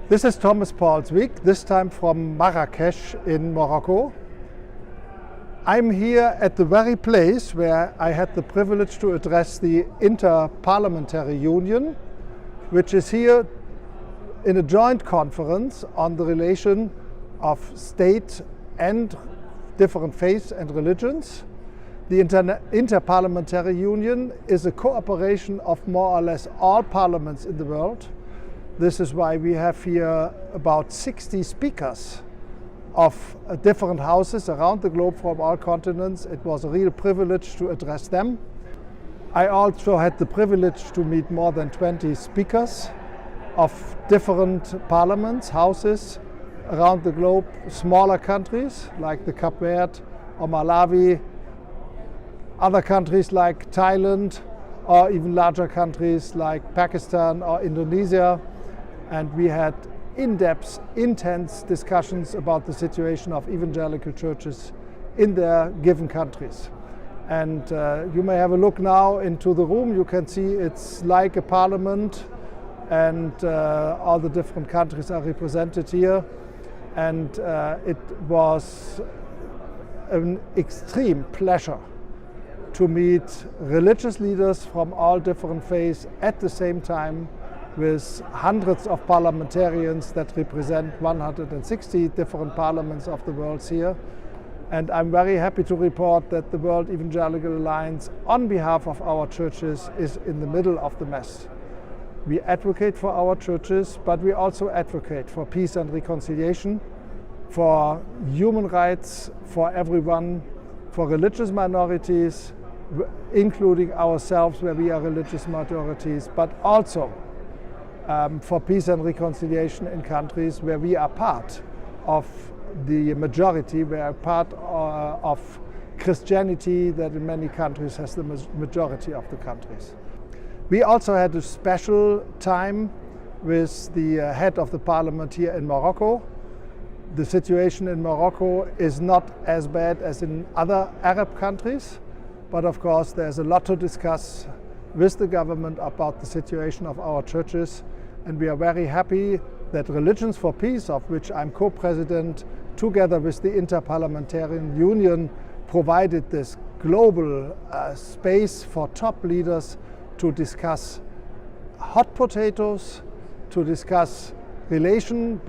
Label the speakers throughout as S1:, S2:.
S1: This is Thomas Paul's week, this time from Marrakech in Morocco. I'm here at the very place where I had the privilege to address the Interparliamentary Union, which is here in a joint conference on the relation of state and different faiths and religions. The Interparliamentary Union is a cooperation of more or less all parliaments in the world. This is why we have here about 60 speakers of different houses around the globe from all continents. It was a real privilege to address them. I also had the privilege to meet more than 20 speakers of different parliaments, houses around the globe, smaller countries like the Cape Verde or Malawi, other countries like Thailand, or even larger countries like Pakistan or Indonesia. And we had in-depth, intense discussions about the situation of evangelical churches in their given countries. And you may have a look now into the room. You can see it's like a parliament, and all the different countries are represented here. And it was an extreme pleasure to meet religious leaders from all different faiths at the same time, with hundreds of parliamentarians that represent 160 different parliaments of the world here. And I'm very happy to report that the World Evangelical Alliance, on behalf of our churches, is in the middle of the mess. We advocate for our churches, but we also advocate for peace and reconciliation, for human rights for everyone, for religious minorities, including ourselves where we are religious minorities, but also for peace and reconciliation in countries where we are part of the majority, we are part of Christianity that in many countries has the majority of the countries. We also had a special time with the head of the parliament here in Morocco. The situation in Morocco is not as bad as in other Arab countries, but of course there's a lot to discuss with the government about the situation of our churches. And we are very happy that Religions for Peace, of which I'm co-president, together with the Interparliamentary Union, provided this global space for top leaders to discuss hot potatoes, to discuss relation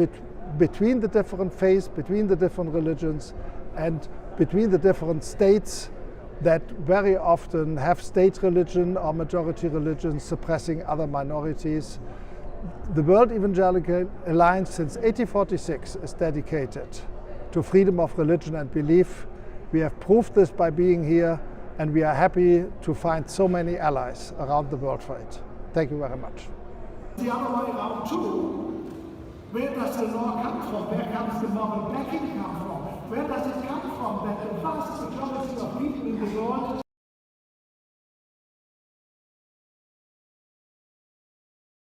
S1: between the different faiths, between the different religions, and between the different states that very often have state religion or majority religion suppressing other minorities. The World Evangelical Alliance since 1846 is dedicated to freedom of religion and belief. We have proved this by being here, and we are happy to find so many allies around the world for it. Thank you very much.
S2: The other way around too. Where does the law come from? Where comes the moral backing come from?